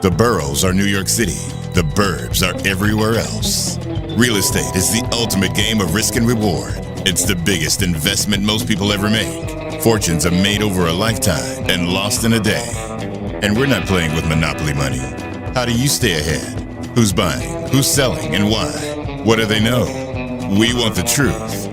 The boroughs are New York City. The burbs are everywhere else. Real estate is the ultimate game of risk and reward. It's the biggest investment most people ever make. Fortunes are made over a lifetime and lost in a day. And we're not playing with monopoly money. How do you stay ahead? Who's buying? Who's selling? And why? What do they know? We want the truth.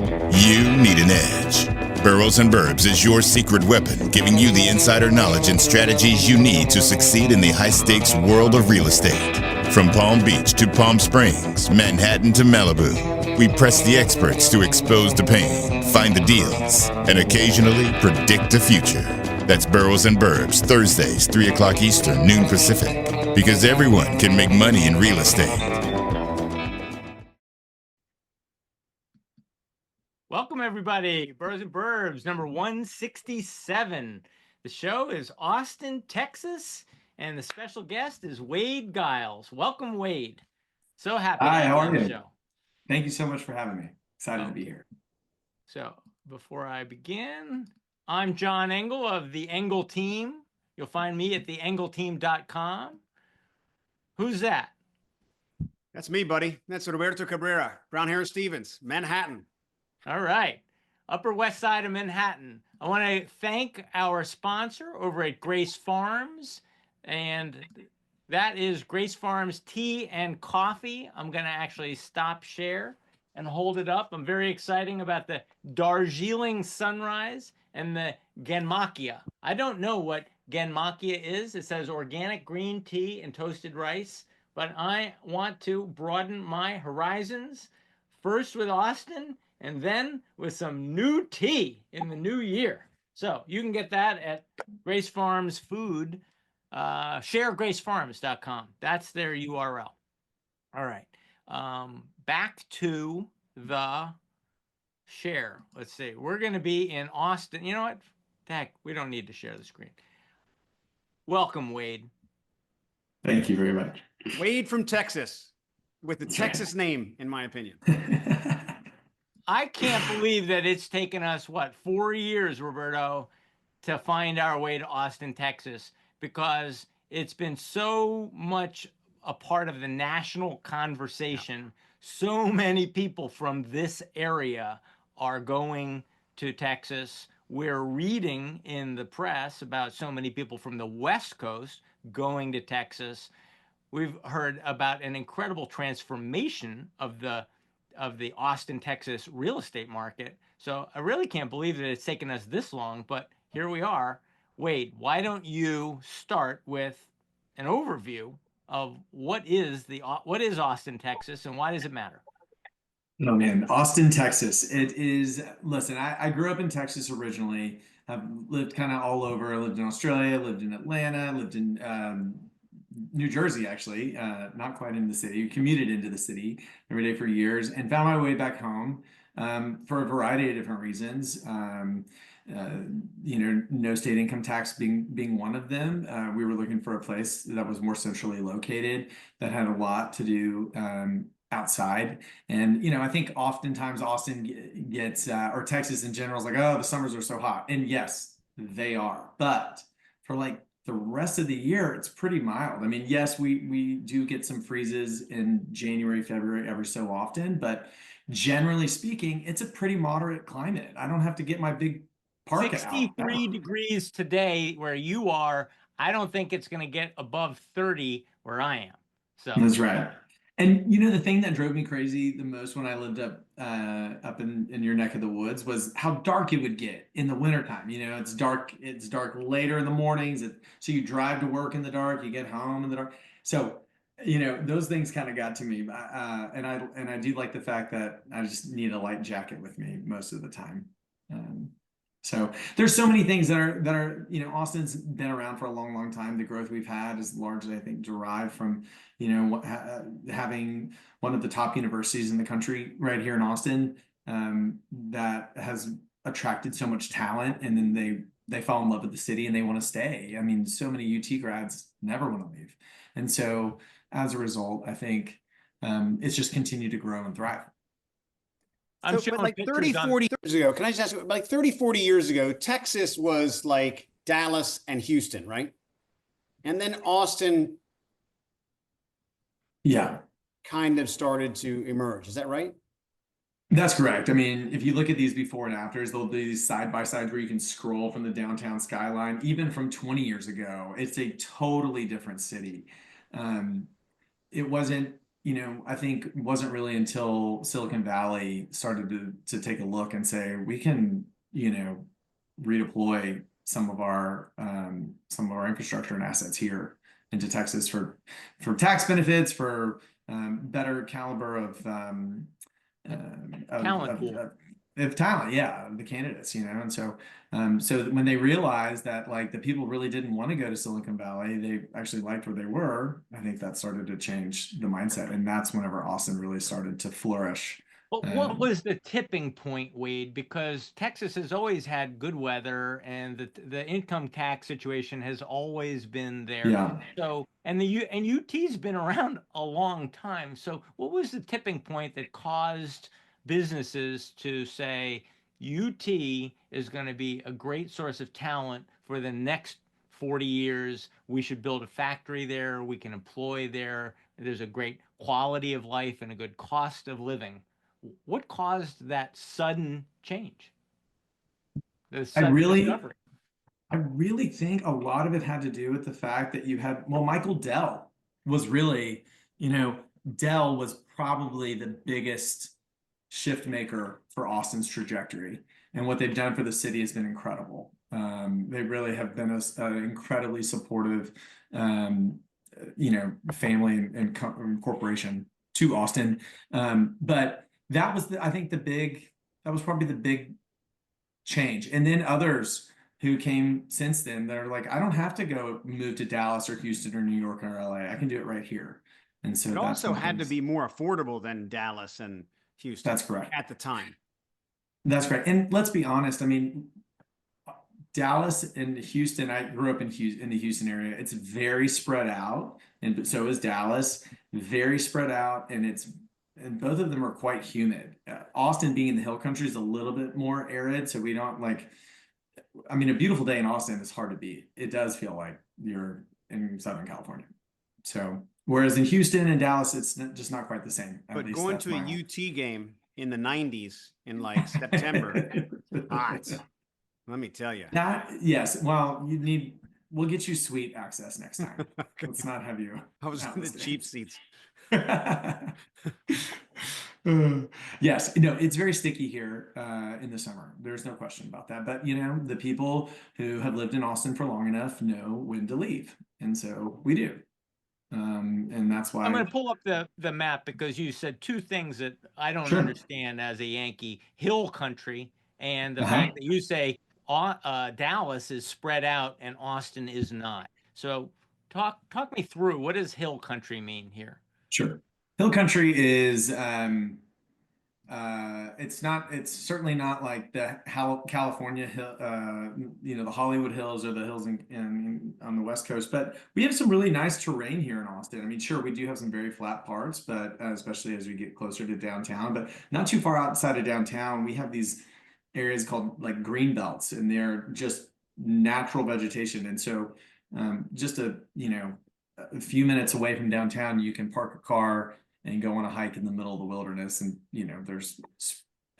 You need an edge. Boroughs and Burbs is your secret weapon, giving you the insider knowledge and strategies you need to succeed in the high-stakes world of real estate. From Palm Beach to Palm Springs, Manhattan to Malibu, we press the experts to expose the pain, find the deals, and occasionally predict the future. That's Boroughs and Burbs, Thursdays, 3 o'clock Eastern, noon Pacific. Because everyone can make money in real estate. Welcome, everybody. Boroughs and Burbs, number 167. The show is Austin, Texas, and the special guest is Wade Giles. Welcome, Wade. So happy to have you on the show. Thank you so much for having me. Excited to be here. So before I begin, I'm John Engel of the Engel team. You'll find me at theengelteam.com. Who's that? That's me, buddy. That's Roberto Cabrera, Brown Harris Stevens, Manhattan. All right. Upper West Side of Manhattan. I want to thank our sponsor over at Grace Farms, and that is Grace Farms Tea and Coffee. I'm going to actually stop share and hold it up. I'm very excited about the Darjeeling Sunrise and the Genmakia. I don't know what Genmakia is. It says organic green tea and toasted rice, but I want to broaden my horizons, first with Austin, and then with some new tea in the new year. So you can get that at Grace Farms Food, sharegracefarms.com. That's their URL. All right. Back to the share. Let's see. We're going to be in Austin. You know what? Heck, we don't need to share the screen. Welcome, Wade. Thank you very much. Wade from Texas, with the Texas name, in my opinion. I can't believe that it's taken us, 4 years, Roberto, to find our way to Austin, Texas, because it's been so much a part of the national conversation. So many people from this area are going to Texas. We're reading in the press about so many people from the West Coast going to Texas. We've heard about an incredible transformation of the Austin, Texas real estate market. So I really can't believe that it's taken us this long, but here we are. Wade, why don't you start with an overview of what is Austin, Texas, and why does it matter? Oh man, Austin, Texas. It is, listen, I grew up in Texas originally. I've lived kind of all over. I lived in Australia, lived in Atlanta, lived in New Jersey, actually, not quite in the city, commuted into the city every day for years, and found my way back home for a variety of different reasons. No state income tax being one of them. We were looking for a place that was more centrally located, that had a lot to do outside. And, I think oftentimes Austin gets, or Texas in general, is like, oh, the summers are so hot. And yes, they are. But for the rest of the year, it's pretty mild. I mean, yes, we do get some freezes in January, February every so often, but generally speaking, it's a pretty moderate climate. I don't have to get my big parka 63 degrees today where you are. I don't think it's going to get above 30 where I am. So that's right. And the thing that drove me crazy the most when I lived up in your neck of the woods was how dark it would get in the wintertime. It's dark later in the mornings. So you drive to work in the dark, you get home in the dark. So, those things kind of got to me. And I do like the fact that I just need a light jacket with me most of the time. So there's so many things that are, Austin's been around for a long, long time. The growth we've had is largely, I think, derived from, having one of the top universities in the country right here in Austin, that has attracted so much talent, and then they fall in love with the city and they want to stay. I mean, so many UT grads never want to leave. And so as a result, I think it's just continued to grow and thrive. I'm sure 30, 40 years ago, can I just ask, 30, 40 years ago, Texas was like Dallas and Houston, right? And then Austin Yeah, kind of started to emerge. Is that right? that's correct. I mean, if you look at these before and afters, there'll be these side by sides where you can scroll from the downtown skyline, even from 20 years ago. It's a totally different city. Um, it wasn't, I think it wasn't really until Silicon Valley started to take a look and say, we can, redeploy some of our infrastructure and assets here into Texas for tax benefits, for better caliber Talent pool. of talent, yeah, the candidates, and so when they realized that like the people really didn't want to go to Silicon Valley, they actually liked where they were. I think that started to change the mindset, and that's whenever Austin really started to flourish. But what was the tipping point, Wade? Because Texas has always had good weather, and the income tax situation has always been there. Yeah. So, and UT's been around a long time. So, what was the tipping point that caused businesses to say UT is going to be a great source of talent for the next 40 years? We should build a factory there. We can employ there. There's a great quality of life and a good cost of living. What caused that sudden change? I really think a lot of it had to do with the fact that you had, Michael Dell was really, Dell was probably the biggest shift maker for Austin's trajectory. And what they've done for the city has been incredible. They really have been an incredibly supportive, family and corporation to Austin. But that was that was probably the big change. And then others who came since then, they're like, I don't have to go move to Dallas or Houston or New York or LA. I can do it right here. And so it also had to be more affordable than Dallas and Houston. That's correct. At the time. That's correct. And let's be honest. I mean, Dallas and Houston, I grew up in the Houston area. It's very spread out. And so is Dallas, very spread out. And both of them are quite humid. Austin being in the hill country is a little bit more arid. So we don't a beautiful day in Austin is hard to beat. It does feel like you're in Southern California. So, whereas in Houston and Dallas, it's just not quite the same. But going to a UT game in the 90s in like September, hot. Let me tell you. Yes. Well, we'll get you suite access next time. Okay. Let's not have you. I was in the cheap seats. Yes, it's very sticky here in the summer. There's no question about that. But the people who have lived in Austin for long enough know when to leave, and so we do. And that's why I'm going to pull up the map, because you said two things that I don't understand as a Yankee: hill country, and the fact that you say Dallas is spread out and Austin is not. So talk me through, what does hill country mean here? Sure. Hill country is it's certainly not like the California hill, the Hollywood Hills or the hills on the West Coast, but we have some really nice terrain here in Austin. I mean, sure, we do have some very flat parts, but especially as we get closer to downtown, but not too far outside of downtown, we have these areas called like green belts, and they're just natural vegetation. And so just a few minutes away from downtown, you can park a car and go on a hike in the middle of the wilderness, and there's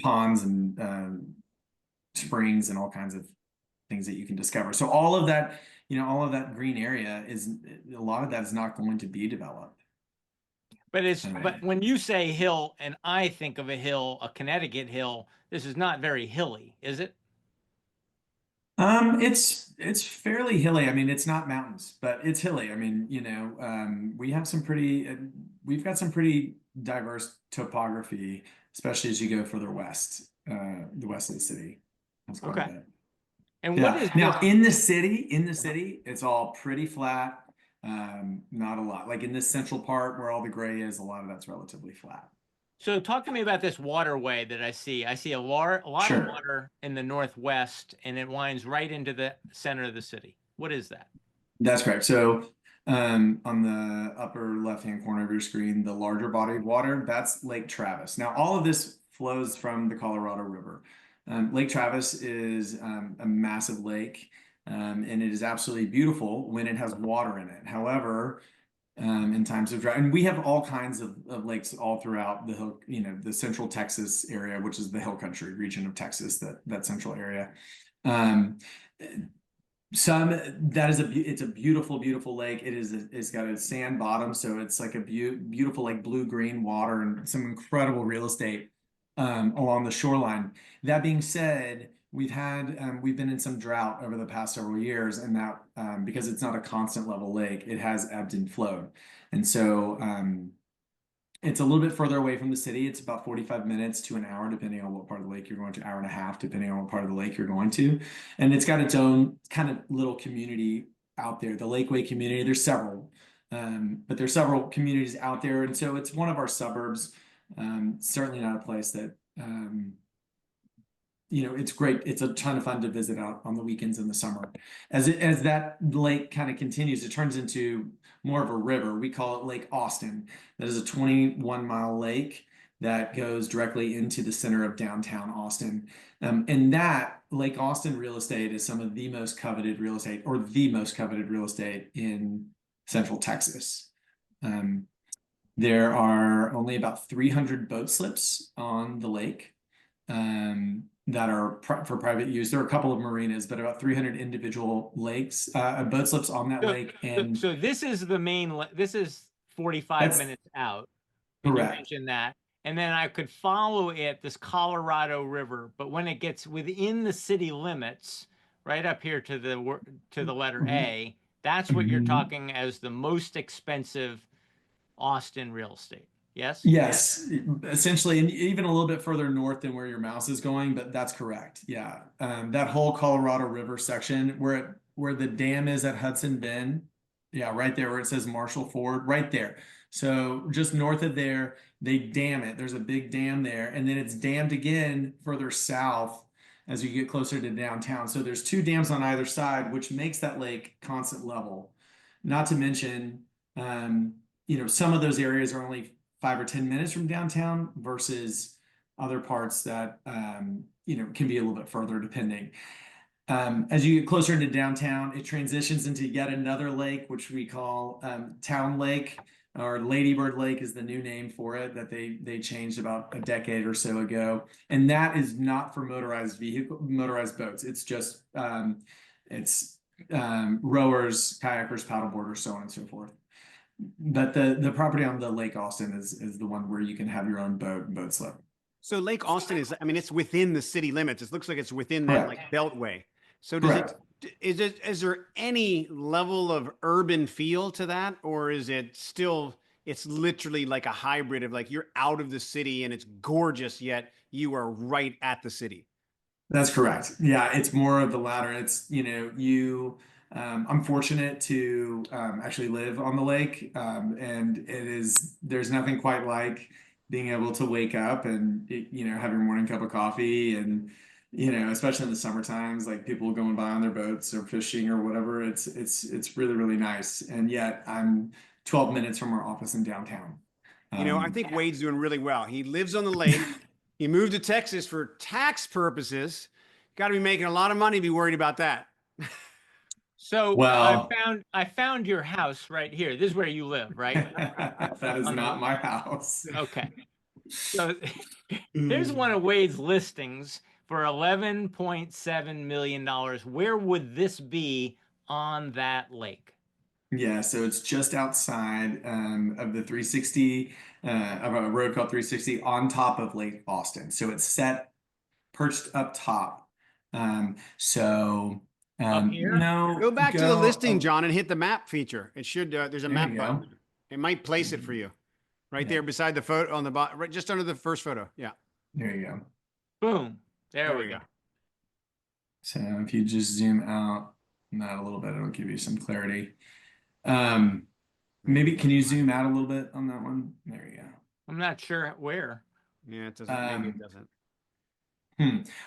ponds and springs and all kinds of things that you can discover. So all of that green area a lot of that is not going to be developed. But when you say hill, and I think of a hill, a Connecticut hill, this is not very hilly, is it? It's fairly hilly. I mean, it's not mountains, but it's hilly. I mean, we've got some pretty diverse topography, especially as you go further west, the west of the city. That's quite a bit. And what is now in the city, it's all pretty flat. Not a lot. Like in this central part where all the gray is, a lot of that's relatively flat. So talk to me about this waterway that I see. I see a lot of water in the northwest, and it winds right into the center of the city. What is that? That's correct. So on the upper left-hand corner of your screen, the larger body of water, that's Lake Travis. Now, all of this flows from the Colorado River. Lake Travis is a massive lake, and it is absolutely beautiful when it has water in it. However, in times of drought. And we have all kinds of lakes all throughout the hill, the central Texas area, which is the hill country region of Texas, that central area. Um, it's a beautiful lake. It's got a sand bottom, so it's like a beautiful like blue-green water and some incredible real estate along the shoreline. That being said, we've been in some drought over the past several years, and that because it's not a constant level lake, it has ebbed and flowed. And so it's a little bit further away from the city. It's about 45 minutes to an hour, depending on what part of the lake you're going to, hour and a half, depending on what part of the lake you're going to. And it's got its own kind of little community out there, the Lakeway community. There's several, but there's several communities out there. And so it's one of our suburbs. Certainly not a place that, it's great. It's a ton of fun to visit out on the weekends in the summer. As that lake kind of continues, it turns into more of a river. We call it Lake Austin. That is a 21-mile lake that goes directly into the center of downtown Austin. And that Lake Austin real estate is some of the most coveted real estate, or the most coveted real estate in Central Texas. There are only about 300 boat slips on the lake. That are for private use. There are a couple of marinas, but about 300 individual lakes, boat slips on that lake. And so this is the main. This is 45 minutes out. And correct. you mentioned that, and then I could follow it, this Colorado River. But when it gets within the city limits, right up here to the letter A, that's what you're talking as the most expensive Austin real estate. Yes? Yes, essentially, and even a little bit further north than where your mouse is going, but that's correct. Yeah, that whole Colorado River section where the dam is at Hudson Bend, yeah, right there where it says Marshall Ford, right there. So just north of there, they dam it. There's a big dam there, and then it's dammed again further south as you get closer to downtown. So there's two dams on either side, which makes that lake constant level. Not to mention, some of those areas are only 5 or 10 minutes from downtown versus other parts that can be a little bit further depending. As you get closer into downtown, it transitions into yet another lake, which we call Town Lake, or Ladybird Lake is the new name for it that they changed about a decade or so ago. And that is not for motorized boats. It's just rowers, kayakers, paddleboarders, so on and so forth. But the property on the Lake Austin is the one where you can have your own boat slip. So Lake Austin it's within the city limits. It looks like it's within that like beltway. So is there any level of urban feel to that, or is it still, it's literally like a hybrid of like you're out of the city and it's gorgeous, yet you are right at the city? That's correct. Yeah, it's more of the latter. It's, I'm fortunate to actually live on the lake, and there's nothing quite like being able to wake up and have your morning cup of coffee, and especially in the summer times, like people going by on their boats or fishing or whatever. It's really, really nice. And yet I'm 12 minutes from our office in downtown. I think Wade's doing really well. He lives on the lake. He moved to Texas for tax purposes. Got to be making a lot of money to be worried about that. So I found your house right here. This is where you live, right? That is not my house. Okay. So here's one of Wade's listings for $11.7 million. Where would this be on that lake? Yeah, so it's just outside of the 360 of a road called 360 on top of Lake Austin. So it's perched up top. Up here? No, go back to the listing, John, and hit the map feature. It should. There's a map button. It might place it for you, right there beside the photo on the bottom, right just under the first photo. Yeah. There you go. Boom. There we go. So if you just zoom out that a little bit, it'll give you some clarity. Maybe can you zoom out a little bit on that one? There you go. I'm not sure where. Yeah, it doesn't. Maybe it doesn't.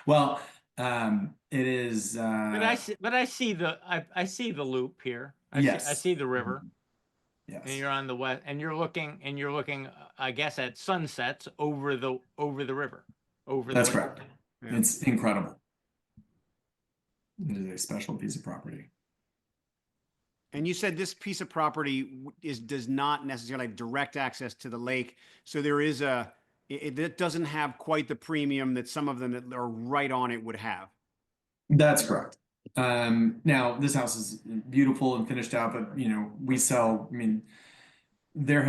Well, it is. But I see the loop here. I see the river. Yes. And you're on the west, and you're looking, I guess, at sunsets over the river. That's correct. Yeah. It's incredible. It is a special piece of property. And you said this piece of property does not necessarily have direct access to the lake. So there is it doesn't have quite the premium that some of them that are right on it would have. That's correct. Now this house is beautiful and finished out, but we sell, I mean, there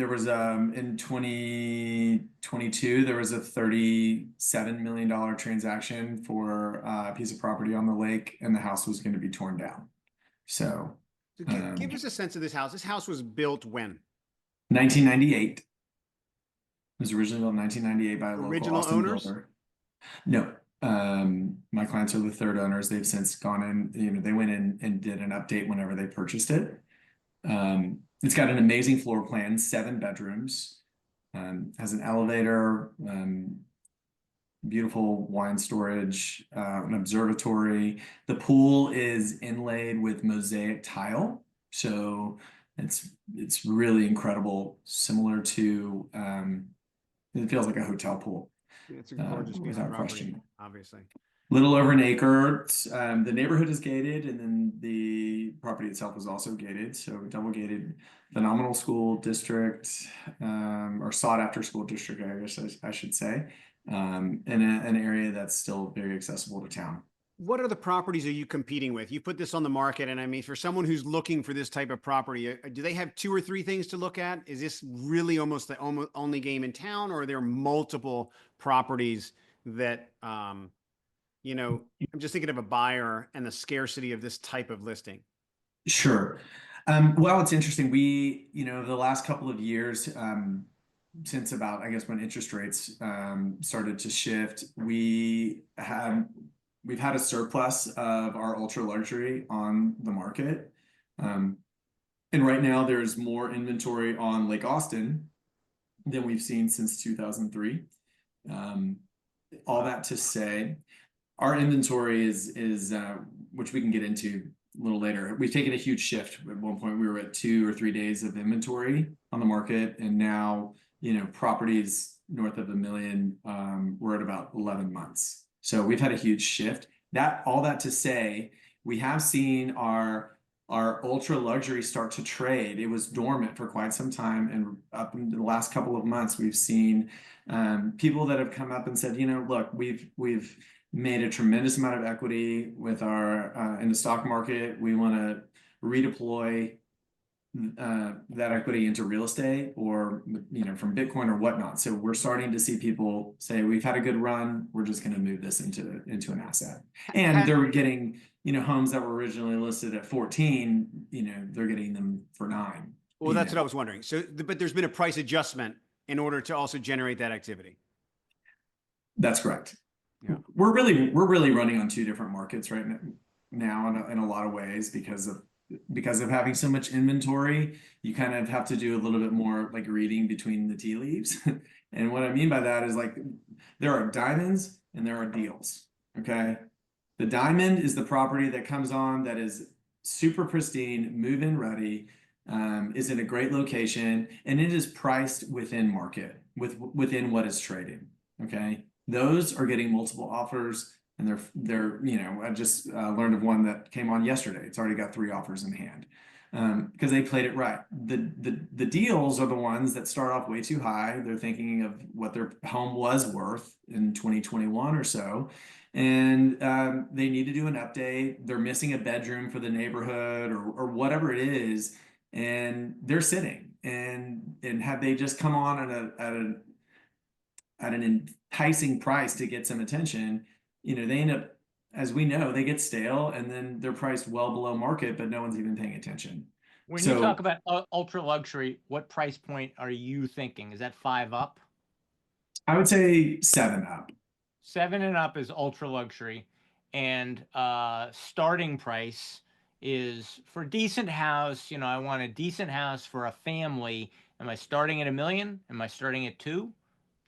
was in 2022 there was a $37 million transaction for a piece of property on the lake, and the house was going to be torn down. So give us a sense of this house. This house was built when? 1998. It was originally built in 1998 by a local Original Austin owners? builder. No. My clients are the third owners. They've since gone in, they went in and did an update whenever they purchased it. It's got an amazing floor plan, 7 bedrooms, has an elevator, beautiful wine storage, an observatory. The pool is inlaid with mosaic tile, so it's really incredible, similar to it feels like a hotel pool. It's a gorgeous piece of without property, question. obviously. Little over an acre. The neighborhood is gated, and then the property itself is also gated. So double gated, phenomenal school district, or sought after school district, I guess I should say, in an area that's still very accessible to town. What other properties are you competing with? You put this on the market, and I mean, for someone who's looking for this type of property, do they have 2 or 3 things to look at? Is this really almost the only game in town, or are there multiple properties that, I'm just thinking of a buyer and the scarcity of this type of listing? Sure. Well, it's interesting. We, the last couple of years, since about, I guess, when interest rates started to shift, we've had a surplus of our ultra luxury on the market. And right now there's more inventory on Lake Austin than we've seen since 2003. All that to say, our inventory is which we can get into a little later. We've taken a huge shift. At one point we were at 2 or 3 days of inventory on the market, and now, properties north of $1 million, we're at about 11 months. So we've had a huge shift. All that to say, we have seen our ultra luxury start to trade. It was dormant for quite some time, and up in the last couple of months, we've seen people that have come up and said, look, we've made a tremendous amount of equity with our in the stock market. We want to redeploy that equity into real estate, or from Bitcoin or whatnot. So we're starting to see people say, we've had a good run, we're just going to move this into an asset. And they're getting homes that were originally listed at 14, they're getting them for 9. Well, that's what I was wondering. So but there's been a price adjustment in order to also generate that activity. That's correct. Yeah. We're really running on 2 different markets right now in a lot of ways, because of having so much inventory. You kind of have to do a little bit more like reading between the tea leaves. And what I mean by that is, like, there are diamonds and there are deals. Okay. The diamond is the property that comes on that is super pristine, move-in ready, is in a great location, and it is priced within market, within what is trading. Okay. Those are getting multiple offers, and they're I just learned of one that came on yesterday. It's already got 3 offers in hand, because they played it right. The deals are the ones that start off way too high. They're thinking of what their home was worth in 2021 or so, and they need to do an update. They're missing a bedroom for the neighborhood, or whatever it is, and they're sitting. And had they just come on at an enticing price to get some attention, they end up, as we know, they get stale, and then they're priced well below market, but no one's even paying attention. When you talk about ultra luxury, what price point are you thinking? Is that 5 up? I would say 7 up. 7 and up is ultra luxury, and starting price is for decent house. I want a decent house for a family. Am I starting at $1 million? Am I starting at 2,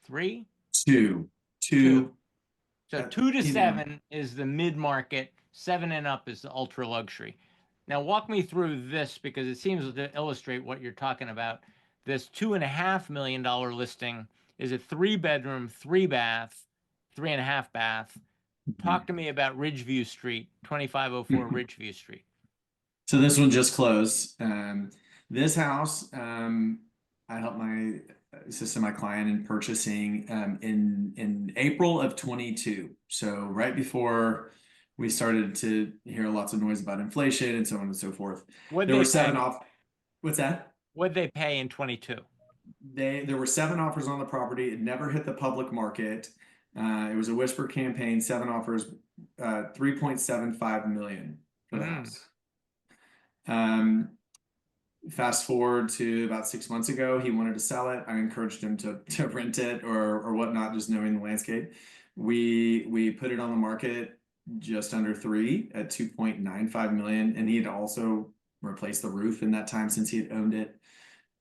3? 2. So 2 to 7 is the mid market. 7 and up is the ultra luxury. Now walk me through this, because it seems to illustrate what you're talking about. This $2.5 million listing is a 3-bedroom, 3-bath, 3.5 bath. Talk to me about Ridgeview Street, 2504 Ridgeview Street. So this one just closed. This house, I helped assisted my client in purchasing in April of 22. So right before we started to hear lots of noise about inflation and so on and so forth. What'd There they were seven pay? off. What's that? What'd they pay in 22? There were 7 offers on the property. It never hit the public market. It was a whisper campaign. 7 offers, 3.75 million for the Mm. house. Fast forward to about 6 months ago, he wanted to sell it. I encouraged him to rent it or whatnot, just knowing the landscape. We put it on the market just under 3 at 2.95 million, and he had also replaced the roof in that time since he had owned it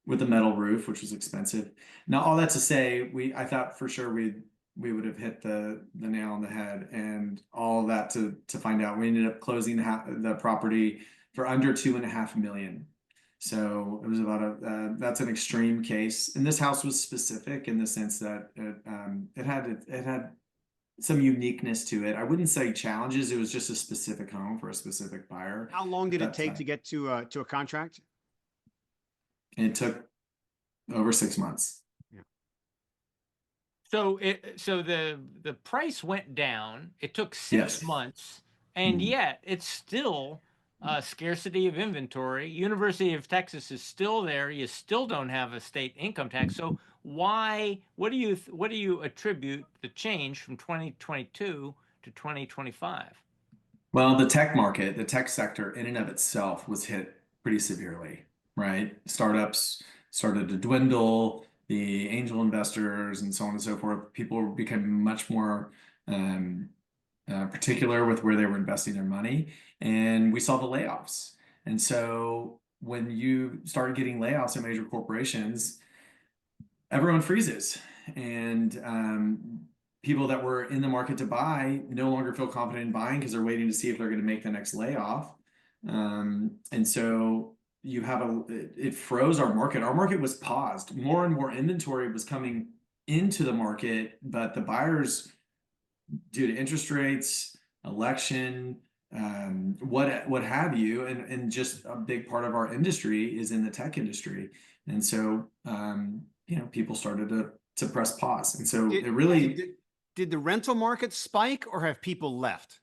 with a metal roof, which was expensive. Now, all that to say, I thought for sure we would have hit the nail on the head, and all that to find out we ended up closing the property for under 2.5 million. So it was about that's an extreme case. And this house was specific in the sense that it had some uniqueness to it. I wouldn't say challenges. It was just a specific home for a specific buyer. How long did it That's take to get to a contract? And it took over 6 months. So the price went down. It took six Yes. months, and Mhm. yet it's still scarcity of inventory. University of Texas is still there. You still don't have a state income tax. So why? What do you attribute the change from 2022 to 2025? Well, the tech market, the tech sector in and of itself was hit pretty severely, right? Startups started to dwindle, the angel investors and so on and so forth. People became much more particular with where they were investing their money, and we saw the layoffs. And so when you start getting layoffs in major corporations, everyone freezes, and people that were in the market to buy no longer feel confident in buying because they're waiting to see if they're going to make the next layoff. And so it froze our market. Our market was paused. More and more inventory was coming into the market, but the buyers, due to interest rates, election, what have you, and just a big part of our industry is in the tech industry. And so people started to press pause. And so it really Did the rental market spike, or have people left?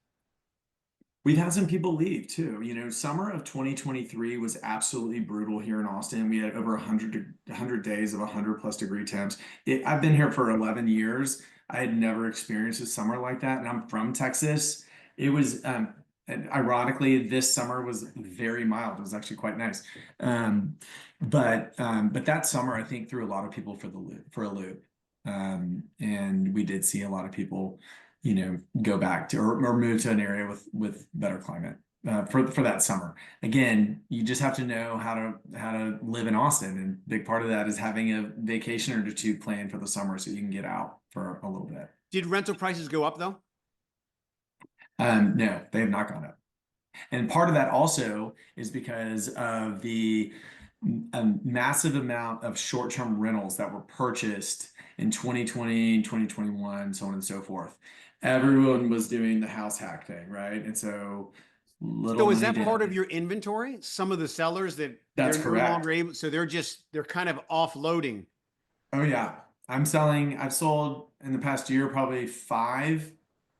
We've had some people leave too. Summer of 2023 was absolutely brutal here in Austin. We had over 100 days of 100+ degree temps. I've been here for 11 years. I had never experienced a summer like that, and I'm from Texas. It was, and ironically, this summer was very mild. It was actually quite nice. But that summer, I think, threw a lot of people for a loop. And we did see a lot of people go back to or move to an area with better climate for that summer. Again, you just have to know how to live in Austin, and a big part of that is having a vacation or two planned for the summer so you can get out for a little bit. Did rental prices go up though? No, they have not gone up. And part of that also is because of the massive amount of short-term rentals that were purchased in 2020, 2021, so on and so forth. Everyone was doing the house hack thing, right? And so is that part of your inventory? Some of the sellers That's they're correct. no longer able, so they're kind of offloading. Oh yeah. I've sold in the past year probably 5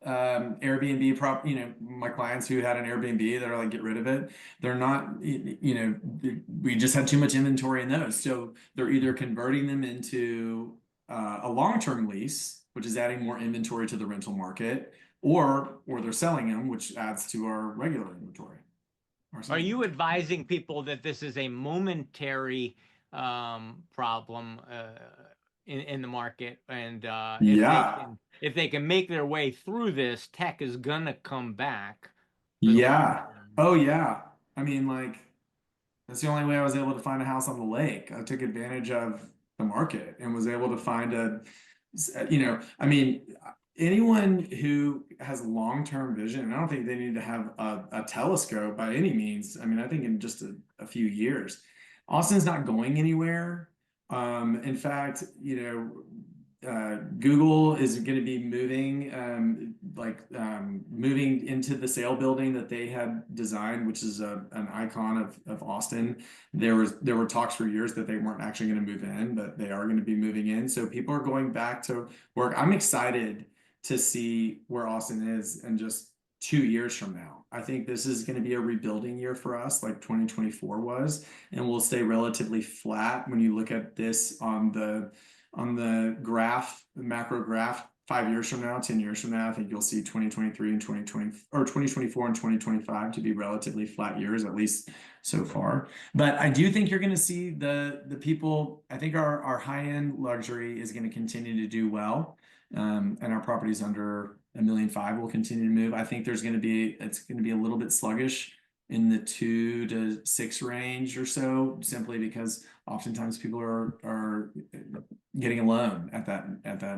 Airbnb my clients who had an Airbnb that are like, get rid of it. They're not, we just had too much inventory in those. So they're either converting them into a long-term lease, which is adding more inventory to the rental market, or they're selling them, which adds to our regular inventory. Are you advising people that this is a momentary problem in the market, and if they can make their way through this, tech is gonna come back? Yeah. Oh yeah. I mean, that's the only way I was able to find a house on the lake. I took advantage of the market and was able to find anyone who has long-term vision, and I don't think they need to have a telescope by any means. I mean, I think in just a few years, Austin's not going anywhere. In fact, Google is going to be moving, moving into the sale building that they had designed, which is an icon of Austin. There were talks for years that they weren't actually going to move in, but they are going to be moving in. So people are going back to work. I'm excited to see where Austin is in just 2 years from now. I think this is going to be a rebuilding year for us, like 2024 was, and we'll stay relatively flat when you look at this on the graph, the macro graph. 5 years from now, 10 years from now, I think you'll see 2023 and 2020 or 2024 and 2025 to be relatively flat years, at least so far. But I do think you're going to see the people. I think our high-end luxury is going to continue to do well, and our properties under $1.5 million will continue to move. I think it's going to be a little bit sluggish in the 2 to 6 range or so, simply because oftentimes people are getting a loan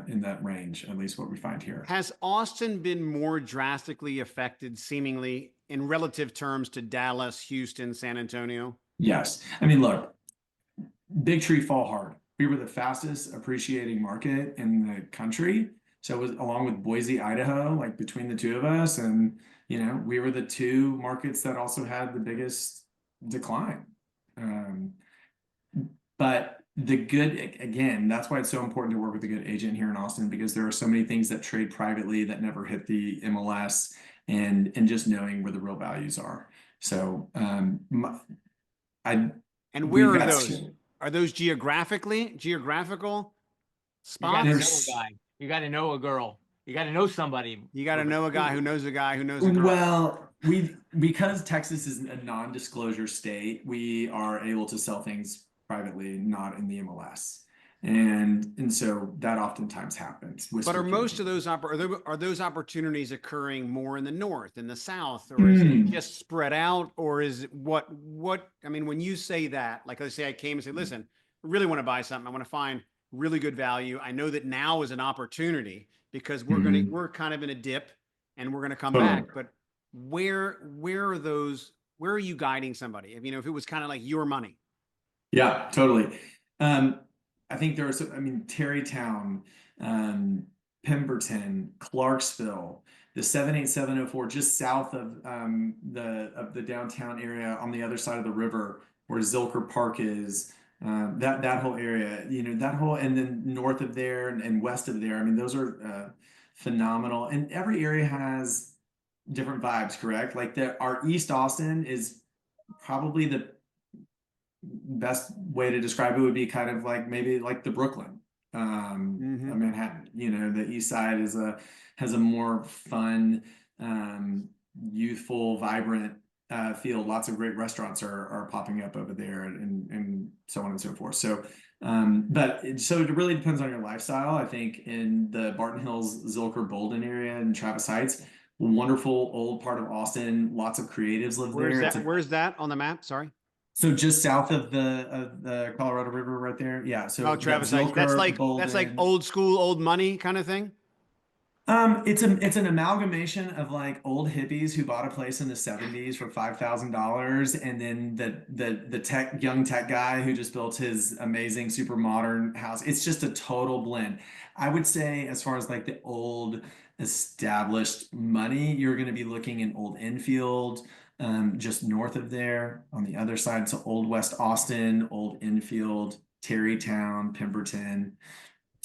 in that range, at least what we find here. Has Austin been more drastically affected, seemingly in relative terms, to Dallas, Houston, San Antonio? Yes. I mean, look, big tree fall hard. We were the fastest appreciating market in the country. So it was, along with Boise, Idaho, like between the two of us, and we were the 2 markets that also had the biggest decline. But the good, again, that's why it's so important to work with a good agent here in Austin, because there are so many things that trade privately that never hit the MLS, and just knowing where the real values are. So where are those? Are those geographical spots? You got to know a girl. You got to know somebody. You got to know a guy who knows a guy who knows a girl. Well, because Texas is a non-disclosure state, we are able to sell things privately, not in the MLS, and so that oftentimes happens. But are most of those are those opportunities occurring more in the north, in the south, or is it just spread out, or is it what? I mean, when you say that, like let's say I came and said, listen, I really want to buy something. I want to find really good value. I know that now is an opportunity because we're kind of in a dip and we're gonna come back. But where are those? Where are you guiding somebody? If it was kind of like your money. Yeah, totally. I think there was, Tarrytown, Pemberton, Clarksville, the 78704, just south of the downtown area on the other side of the river where Zilker Park is. That whole area, and then north of there and west of there. Those are phenomenal. And every area has different vibes, correct? Like our East Austin is probably the best way to describe it would be kind of like maybe like the Brooklyn, Manhattan. The East Side has a more fun, youthful, vibrant feel. Lots of great restaurants are popping up over there, and so on and so forth. So, so it really depends on your lifestyle. I think in the Barton Hills, Zilker, Bolden area, and Travis Heights, wonderful old part of Austin. Lots of creatives live there. Where's that on the map? Sorry. So just south of the Colorado River, right there. Yeah. So Travis Heights. That's like old school, old money kind of thing. It's an amalgamation of like old hippies who bought a place in the 70s for $5,000, and then the young tech guy who just built his amazing super modern house. It's just a total blend. I would say, as far as like the old established money, you're going to be looking in Old Enfield, just north of there on the other side. So Old West Austin, Old Enfield, Tarrytown, Pemberton.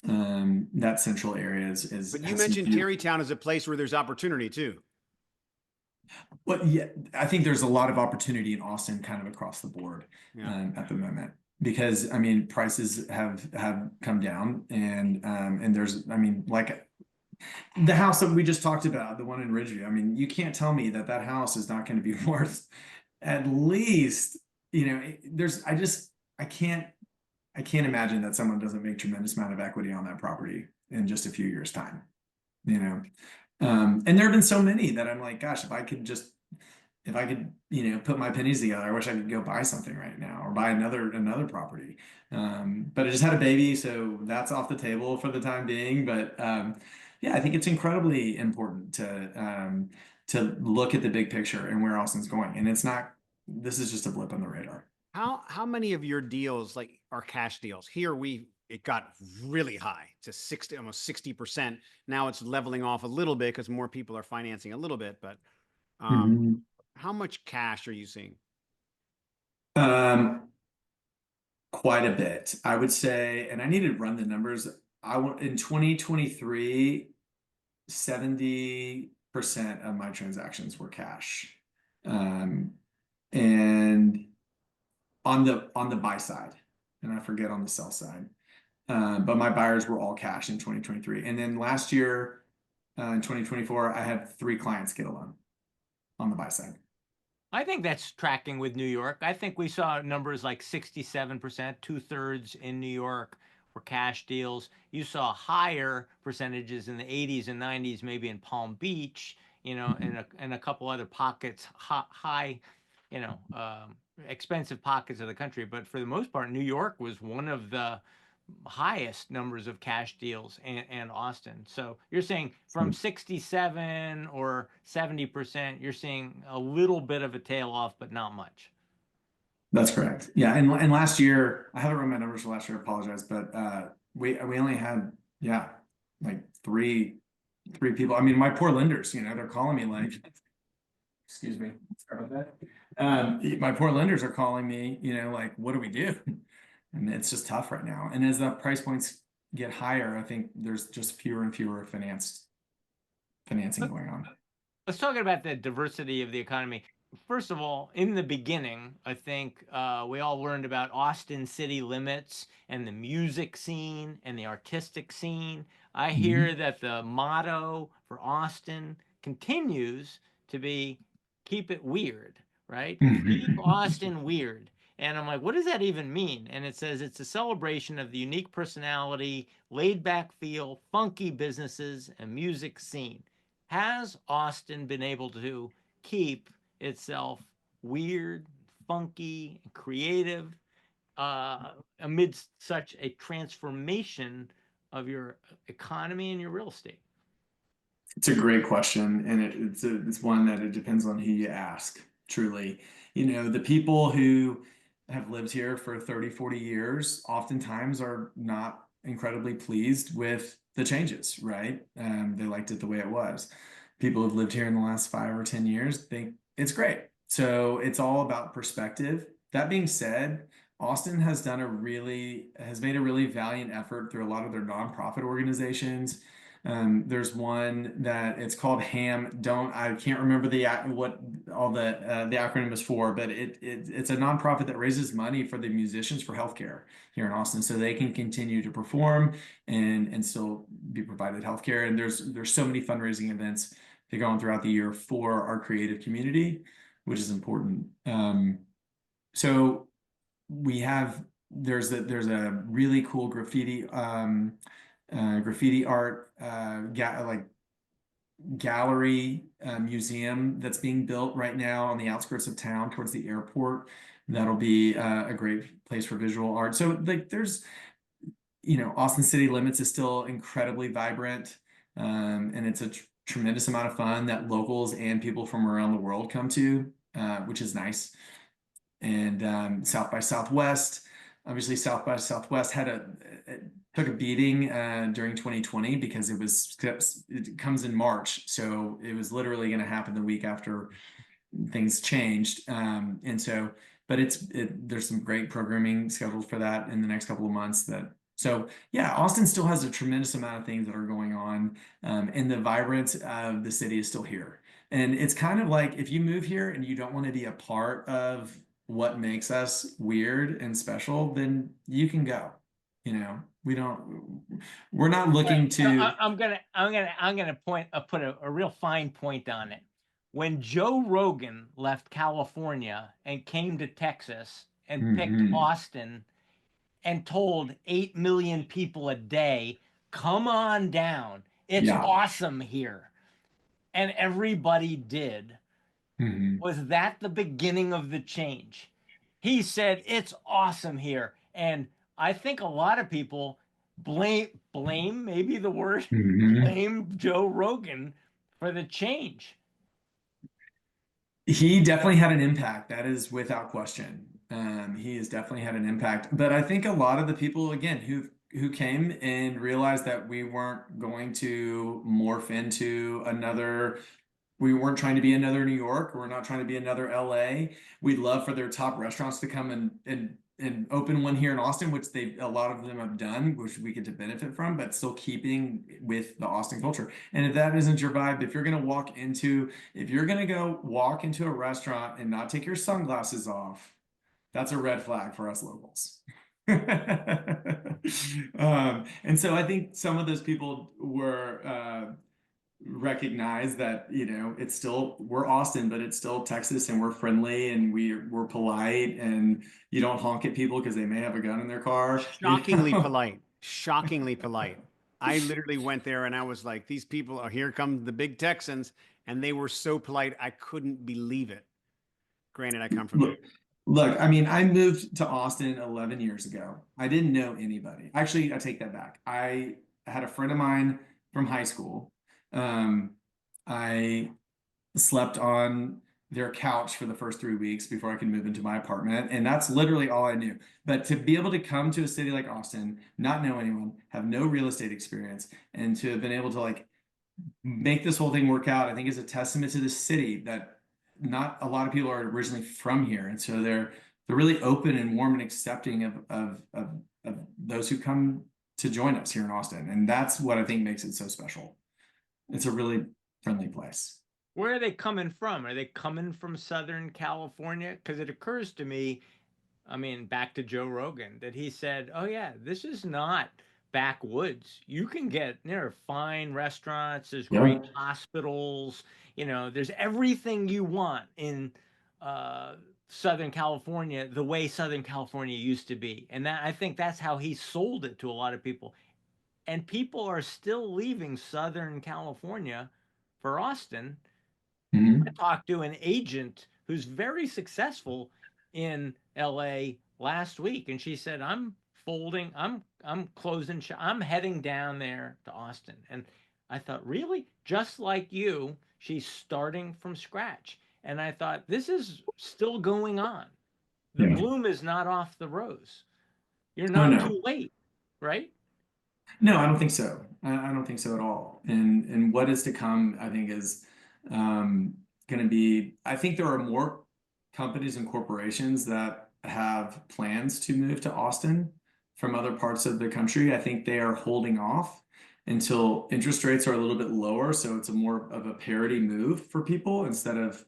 That central area is. But you mentioned Tarrytown as a place where there's opportunity too. Well, yeah, I think there's a lot of opportunity in Austin, kind of across the board, at the moment, because prices have come down, and there's like the house that we just talked about, the one in Ridgeview. You can't tell me that house is not going to be worth at least, I can't imagine that someone doesn't make tremendous amount of equity on that property in just a few years' time, and there have been so many that I'm like, gosh, if I could put my pennies together, I wish I could go buy something right now or buy another property. But I just had a baby, so that's off the table for the time being. But yeah, I think it's incredibly important to look at the big picture and where Austin's going. And this is just a blip on the radar. How many of your deals are cash deals? Here we it got really high to 60, almost 60%. Now it's leveling off a little bit because more people are financing a little bit, but how much cash are you seeing? Quite a bit, I would say, and I need to run the numbers. I want in 2023, 70% of my transactions were cash. And on the buy side, and I forget on the sell side. But my buyers were all cash in 2023. And then last year, in 2024, I had 3 clients get a loan on the buy side. I think that's tracking with New York. I think we saw numbers like 67%, 2/3 in New York were cash deals. You saw higher percentages in the 80s and 90s, maybe in Palm Beach, and a couple other pockets, high, expensive pockets of the country. But for the most part, New York was one of the highest numbers of cash deals, and Austin. So you're saying from 67 or 70%, you're seeing a little bit of a tail off, but not much. That's correct. Yeah, and last year, I haven't run my numbers for last year, I apologize, but we only had, yeah, like three people. I mean, my poor lenders, they're calling me like, excuse me, sorry about that. My poor lenders are calling me, like, what do we do? And it's just tough right now. And as the price points get higher, I think there's just fewer and fewer financing going on. Let's talk about the diversity of the economy. First of all, in the beginning, I think we all learned about Austin city limits and the music scene and the artistic scene. I hear that the motto for Austin continues to be keep it weird, right? Keep Austin weird. And I'm like, what does that even mean? And it says it's a celebration of the unique personality, laid back feel, funky businesses, and music scene. Has Austin been able to keep itself weird, funky, creative amidst such a transformation of your economy and your real estate? It's a great question, and it's one that it depends on who you ask, truly. The people who have lived here for 30, 40 years oftentimes are not incredibly pleased with the changes, right? They liked it the way it was. People who've lived here in the last 5 or 10 years think it's great. So it's all about perspective. That being said, Austin has made a really valiant effort through a lot of their nonprofit organizations. There's one that it's called HAM. I can't remember what all the acronym is for, but it's a nonprofit that raises money for the musicians for healthcare here in Austin, so they can continue to perform and still be provided healthcare. And there's so many fundraising events that go on throughout the year for our creative community, which is important. So there's a really cool graffiti art gallery museum that's being built right now on the outskirts of town towards the airport. That'll be a great place for visual art. So like there's Austin city limits is still incredibly vibrant, and it's a tremendous amount of fun that locals and people from around the world come to, which is nice. And South by Southwest, obviously South by Southwest took a beating during 2020 because it comes in March, so it was literally going to happen the week after things changed. But there's some great programming scheduled for that in the next couple of months. So yeah, Austin still has a tremendous amount of things that are going on, and the vibrance of the city is still here. And it's kind of like if you move here and you don't want to be a part of what makes us weird and special, then you can go. We're not looking to. I'm gonna put a real fine point on it. When Joe Rogan left California and came to Texas and picked Austin and told 8 million people a day, come on down, it's awesome here, and everybody did. Was that the beginning of the change? He said it's awesome here, and I think a lot of people blame maybe the word blame Joe Rogan for the change. He definitely had an impact. That is without question. He has definitely had an impact. But I think a lot of the people, again, who came and realized that we weren't going to morph into another. We weren't trying to be another New York. We're not trying to be another LA. We'd love for their top restaurants to come and open one here in Austin, which a lot of them have done, which we get to benefit from, but still keeping with the Austin culture. And if that isn't your vibe, if you're going to go walk into a restaurant and not take your sunglasses off, that's a red flag for us locals. And so I think some of those people were recognize that, we're Austin, but it's still Texas, and we're friendly, and we're polite, and you don't honk at people because they may have a gun in their car. Shockingly polite. Shockingly polite. I literally went there and I was like, these people are, here come the big Texans, and they were so polite. I couldn't believe it. Granted, I come from Look, I mean, I moved to Austin 11 years ago. I didn't know anybody. Actually, I take that back. I had a friend of mine from high school. I slept on their couch for the first 3 weeks before I could move into my apartment. And that's literally all I knew. But to be able to come to a city like Austin, not know anyone, have no real estate experience, and to have been able to like make this whole thing work out, I think is a testament to the city that not a lot of people are originally from here. And so they're really open and warm and accepting of those who come to join us here in Austin. And that's what I think makes it so special. It's a really friendly place. Where are they coming from? Are they coming from Southern California? Because it occurs to me, I mean, back to Joe Rogan, that he said, oh, yeah, this is not backwoods. You can get, there are fine restaurants, there's great hospitals, there's everything you want in Southern California, the way Southern California used to be. And I think that's how he sold it to a lot of people. And people are still leaving Southern California for Austin. I talked to an agent who's very successful in LA last week, and she said, I'm closing I'm heading down there to Austin. And I thought, really? Just like you, she's starting from scratch. And I thought, this is still going on. The bloom is not off the rose. You're not too late, right? No, I don't think so. I don't think so at all. And what is to come, I think, is going to be, I think there are more companies and corporations that have plans to move to Austin from other parts of the country. I think they are holding off until interest rates are a little bit lower. So it's a more of a parity move for people instead of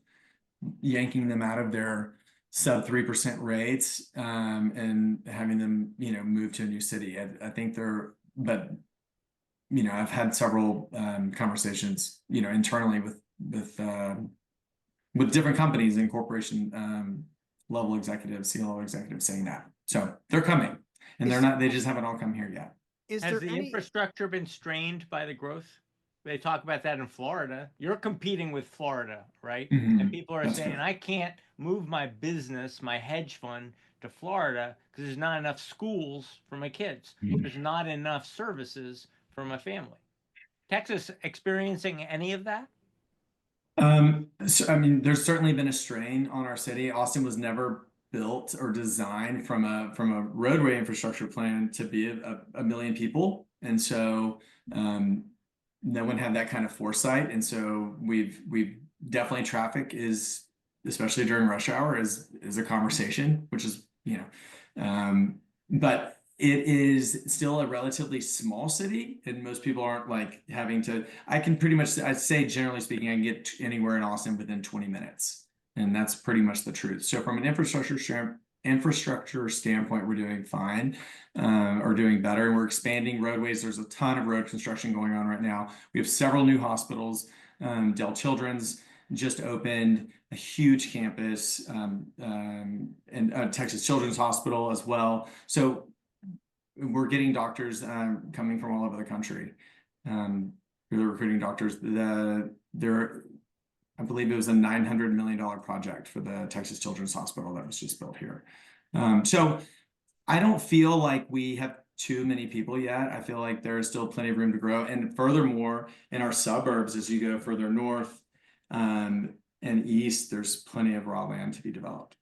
yanking them out of their sub 3% rates and having them, move to a new city. I think but I've had several conversations, internally with different companies and corporation level executives, C-level executives saying that. So they're coming, and they just haven't all come here yet. Has the infrastructure been strained by the growth? They talk about that in Florida. You're competing with Florida, right? And people are saying, I can't move my business, my hedge fund to Florida because there's not enough schools for my kids. There's not enough services for my family. Texas experiencing any of that? So, I mean, there's certainly been a strain on our city. Austin was never built or designed from a roadway infrastructure plan to be a million people. And so no one had that kind of foresight. And so we've definitely, traffic is, especially during rush hour, is a conversation, which is, but it is still a relatively small city, and most people aren't like having to. I'd say generally speaking, I can get anywhere in Austin within 20 minutes, and that's pretty much the truth. So from an infrastructure standpoint, we're doing fine, or doing better, and we're expanding roadways. There's a ton of road construction going on right now. We have several new hospitals. Dell Children's just opened a huge campus, and Texas Children's Hospital as well. So we're getting doctors coming from all over the country. They're recruiting doctors. I believe it was a $900 million project for the Texas Children's Hospital that was just built here. So I don't feel like we have too many people yet. I feel like there is still plenty of room to grow. And furthermore, in our suburbs, as you go further north and east, there's plenty of raw land to be developed.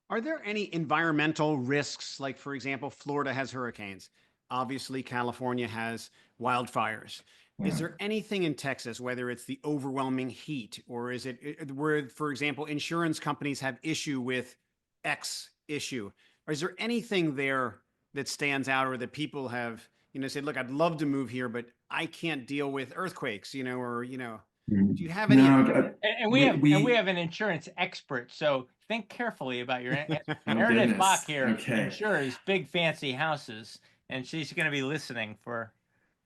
Are there any environmental risks? Like, for example, Florida has hurricanes. Obviously, California has wildfires. Is Yeah. there anything in Texas, whether it's the overwhelming heat, or is it where, for example, insurance companies have issue with X issue? Or is there anything there that stands out, or that people have, said, look, I'd love to move here, but I can't deal with earthquakes, or, Mhm. do you have any of No, that? And we have an insurance expert, so think carefully about your oh Meredith Bach goodness. here Okay. insures big fancy houses, and she's going to be listening for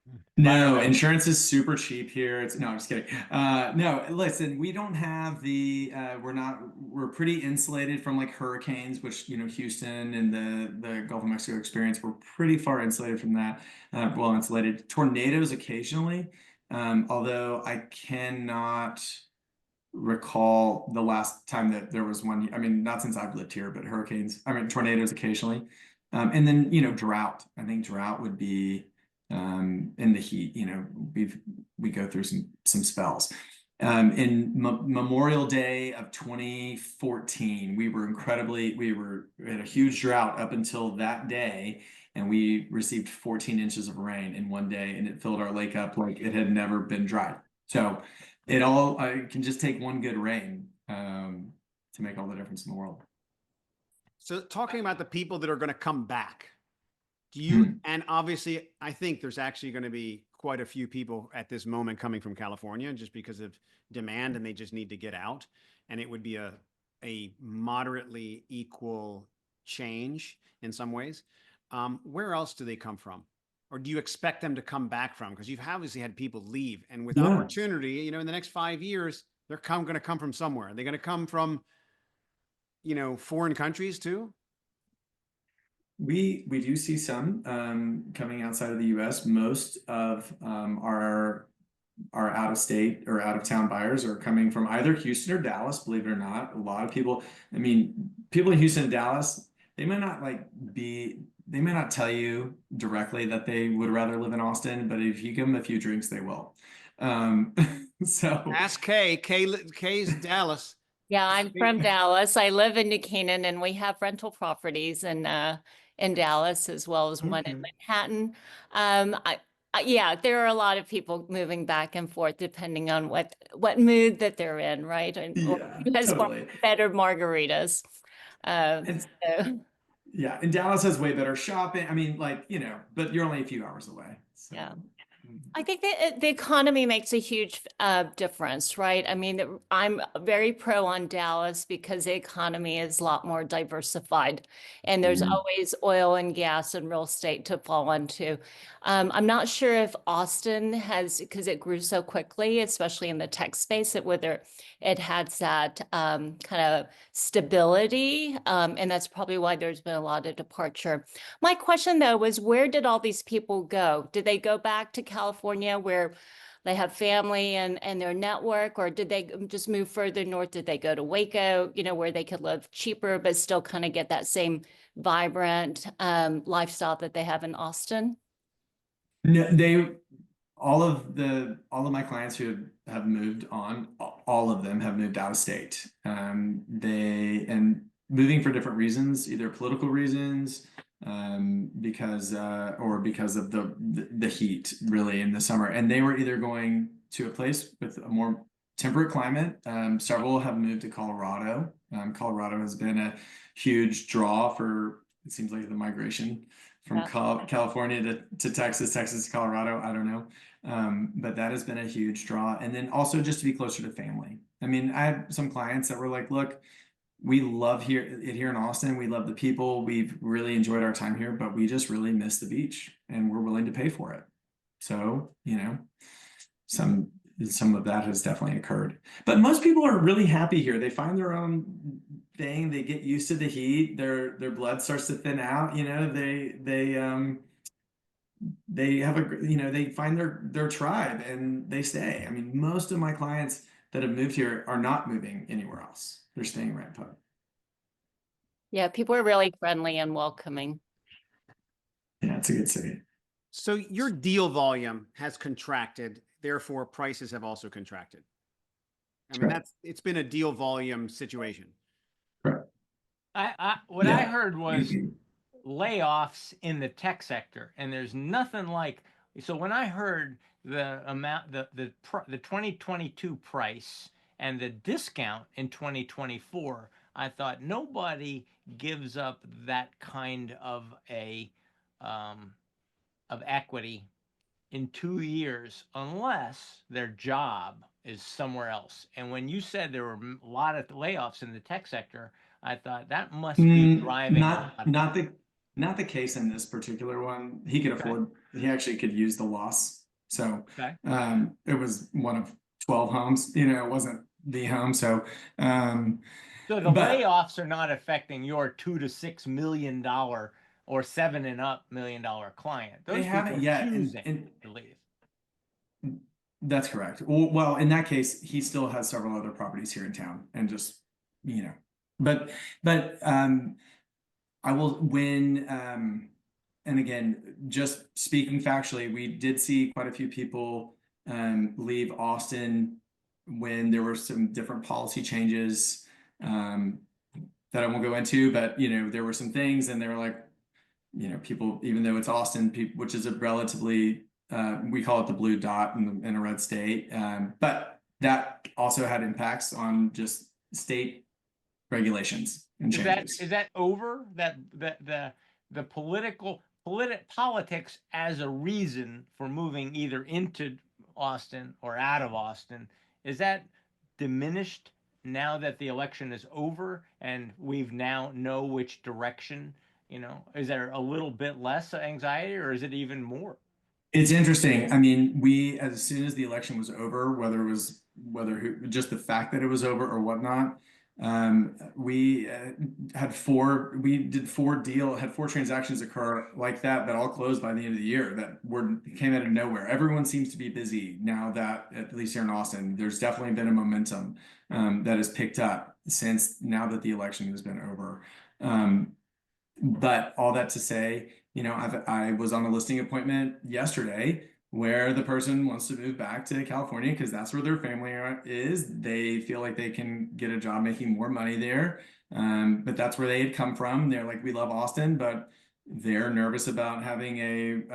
fire No, risk. insurance is super cheap here. No, I'm just kidding. No, listen, we don't have we're pretty insulated from like hurricanes, which, Houston and the Gulf of Mexico experience. We're pretty far insulated from that. Well, insulated. Tornadoes occasionally, although I cannot recall the last time that there was one. I mean, not since I've lived here, but tornadoes occasionally. And then, drought. I think drought would be in the heat. We go through some spells. In Memorial Day of 2014, we had a huge drought up until that day, and we received 14 inches of rain in one day, and it filled our lake up like it had never been dried. So I can just take one good rain to make all the difference in the world. So talking about the people that are going to come back, and obviously I think there's actually going to be quite a few people at this moment coming from California just because of demand, and they just need to get out. And it would be a moderately equal change in some ways. Where else do they come from? Or do you expect them to come back from? Because you've obviously had people leave, and with opportunity, in the next 5 years, they're going to come from somewhere. They're going to come from, foreign countries too. We do see some coming outside of the U.S. Most of our out of state or out of town buyers are coming from either Houston or Dallas. Believe it or not, a lot of people. I mean, people in Houston and Dallas, they may not tell you directly that they would rather live in Austin, but if you give them a few drinks, they will. So ask Kay. Kay's Dallas. Yeah, I'm from Dallas. I live in New Canaan, and we have rental properties in Dallas as well as one in Manhattan. Yeah, there are a lot of people moving back and forth depending on what mood that they're in, right? And or yeah, who has totally. better margaritas. And So, yeah, and Dallas has way better shopping. I mean, but you're only a few hours away. So. yeah. I think that the economy makes a huge difference, right? I mean, I'm very pro on Dallas because the economy is a lot more diversified, and there's always oil and gas and real estate to fall into. I'm not sure if Austin has, because it grew so quickly, especially in the tech space, whether it has that kind of stability, and that's probably why there's been a lot of departure. My question though was, where did all these people go? Did they go back to California where they have family and their network, or did they just move further north? Did they go to Waco, where they could live cheaper but still kind of get that same vibrant lifestyle that they have in Austin? No, all of my clients who have moved on, all of them have moved out of state. And moving for different reasons, either political reasons, because of the heat really in the summer. And they were either going to a place with a more temperate climate. Several have moved to Colorado. Colorado has been a huge draw for, it seems like, the migration from California to Texas, Texas to Colorado. I don't know. But that has been a huge draw. And then also just to be closer to family. I mean, I have some clients that were like, look, we love here in Austin. We love the people. We've really enjoyed our time here, but we just really miss the beach, and we're willing to pay for it. So, some of that has definitely occurred. But most people are really happy here. They find their own thing. They get used to the heat. Their blood starts to thin out. They have they find their tribe and they stay. I mean, most of my clients that have moved here are not moving anywhere else. They're staying right put. Yeah, people are really friendly and welcoming. Yeah, it's a good city. So your deal volume has contracted, therefore prices have also contracted. I mean, it's been a deal volume situation. Correct. What I heard was layoffs in the tech sector, and there's nothing like. So when I heard the amount, the 2022 price and the discount in 2024, I thought nobody gives up that kind of a of equity in 2 years unless their job is somewhere else. And when you said there were a lot of layoffs in the tech sector, I thought that must be driving a lot of Not the case in this particular one. He could Okay. afford. He actually could use the loss. So Okay. it was one of 12 homes. You know, it wasn't the home. So So the but layoffs are not affecting your $2 to $6 million or $7 and up million client. they Those people haven't are yet, choosing to leave. that's correct. Well, in that case, he still has several other properties here in town, and just, you know, but I will and again, just speaking factually, we did see quite a few people leave Austin when there were some different policy changes that I won't go into, but you know, there were some things, and they were like, you know, people, even though it's Austin, which is a relatively we call it the blue dot in a red state, but that also had impacts on just state regulations and changes. Is that over that the politics as a reason for moving either into Austin or out of Austin, is that diminished now that the election is over and we've now know which direction, you know? Is there a little bit less anxiety, or is it even more? It's interesting. I mean, we, as soon as the election was over, just the fact that it was over or whatnot, we had four transactions occur like that all closed by the end of the year that came out of nowhere. Everyone seems to be busy now that, at least here in Austin, there's definitely been a momentum that has picked up since now that the election has been over. But all that to say, you know, I was on a listing appointment yesterday where the person wants to move back to California because that's where their family is. They feel like they can get a job making more money there. But that's where they had come from. They're like, we love Austin, but they're nervous about having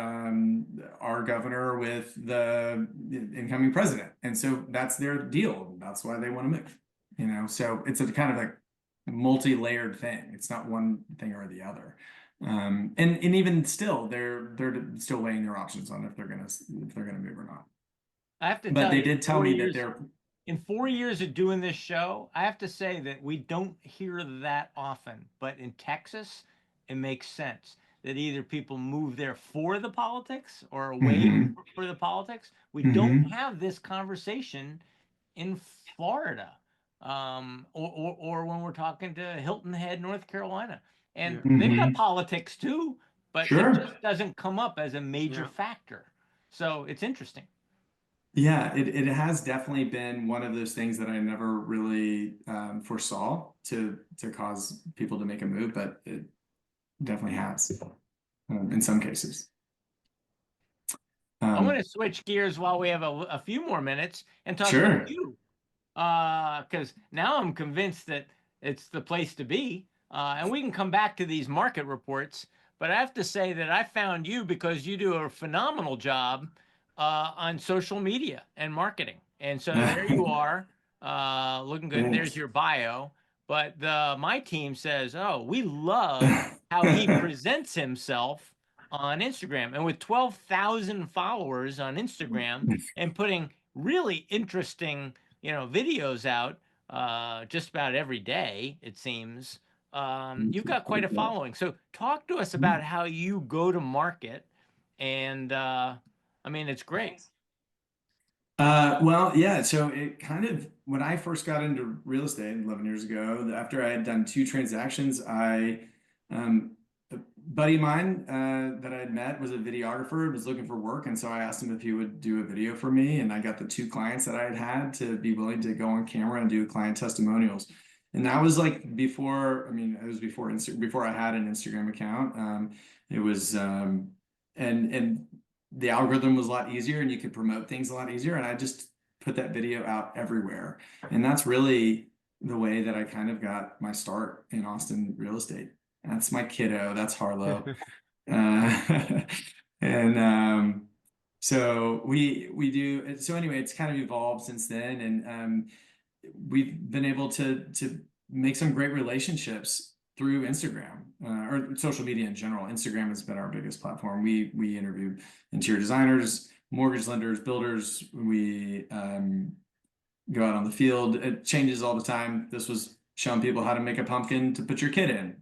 our governor with the incoming president. And so that's their deal. That's why they want to move, you know? So it's a kind of like multi-layered thing. It's not one thing or the other. And even still, they're still weighing their options on if they're gonna move or not. I have to But tell they you, did tell me that they're in 4 years of doing this show, I have to say that we don't hear that often, but in Texas, it makes sense that either people move there for the politics or away for the politics. We don't have this conversation in Florida, or when we're talking to Hilton Head, North Carolina, and they've got politics too, but it just doesn't come up as a major factor. So it's interesting. Yeah, it has definitely been one of those things that I never really foresaw to cause people to make a move, but it definitely has in some cases. I want to switch gears while we have a few more minutes and talk Sure. about you, because now I'm convinced that it's the place to be, and we can come back to these market reports. But I have to say that I found you because you do a phenomenal job on social media and marketing. And so there you are, looking good. Thanks. There's your bio. But my team says, oh, we love how he presents himself on Instagram. And with 12,000 followers on Instagram and putting really interesting, you know, videos out just about every day, it seems, you've got quite a following. So talk to us about how you go to market. And I mean, it's great. Well, yeah. So it kind of, when I first got into real estate 11 years ago, after I had done 2 transactions, a buddy of mine that I had met was a videographer, was looking for work. And so I asked him if he would do a video for me. And I got the 2 clients that I had had to be willing to go on camera and do client testimonials. And that was like before, I mean, it was before I had an Instagram account. It was, and the algorithm was a lot easier and you could promote things a lot easier. And I just put that video out everywhere. And that's really the way that I kind of got my start in Austin real estate. That's my kiddo. That's Harlow. Uh, and so we do. So anyway, it's kind of evolved since then, and we've been able to make some great relationships through Instagram or social media in general. Instagram has been our biggest platform. We interview interior designers, mortgage lenders, builders. We go out on the field. It changes all the time. This was showing people how to make a pumpkin to put your kid in.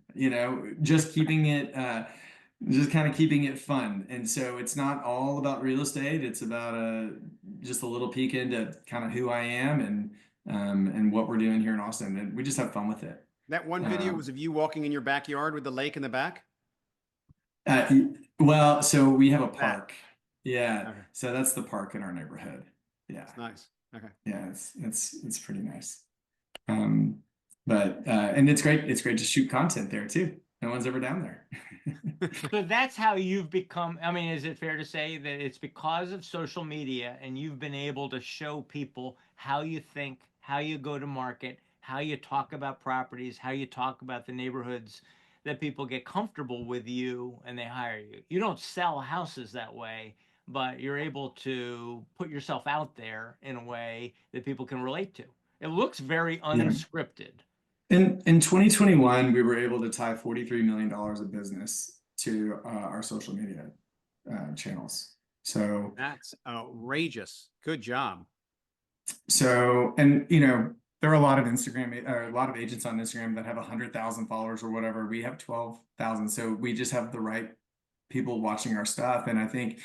Just keeping it. Just kind of keeping it fun. And so it's not all about real estate. It's about just a little peek into kind of who I am and what we're doing here in Austin. And we just have fun with it. That one video was of you walking in your backyard with the lake in the back? Well, so we have a park. Yeah. Okay. So that's the park in our neighborhood. Yeah. That's nice. Okay. Yeah, it's pretty nice. But and it's great to shoot content there too. No one's ever down there. So that's how you've become. I mean, is it fair to say that it's because of social media and you've been able to show people how you think, how you go to market, how you talk about properties, how you talk about the neighborhoods, that people get comfortable with you and they hire you? You don't sell houses that way, but you're able to put yourself out there in a way that people can relate to. It looks very unscripted. In 2021, we were able to tie $43 million of business to our social media channels. So that's outrageous. Good job. So, and there are a lot of agents on Instagram that have 100,000 followers or whatever. We have 12,000. So we just have the right people watching our stuff. And I think